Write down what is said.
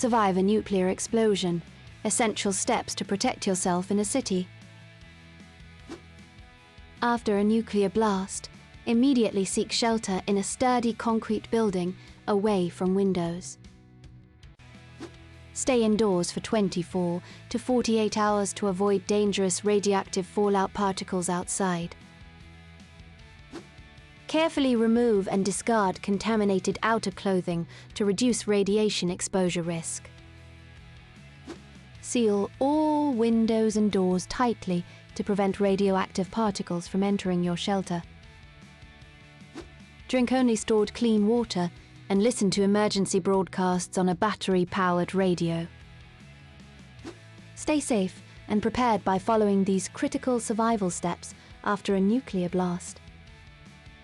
survive a nuclear explosion. Essential steps to protect yourself in a city. After a nuclear blast, immediately seek shelter in a sturdy concrete building away from windows. Stay indoors for 24 to 48 hours to avoid dangerous radioactive fallout particles outside. Carefully remove and discard contaminated outer clothing to reduce radiation exposure risk. Seal all windows and doors tightly to prevent radioactive particles from entering your shelter. Drink only stored clean water and listen to emergency broadcasts on a battery-powered radio. Stay safe and prepared by following these critical survival steps after a nuclear blast.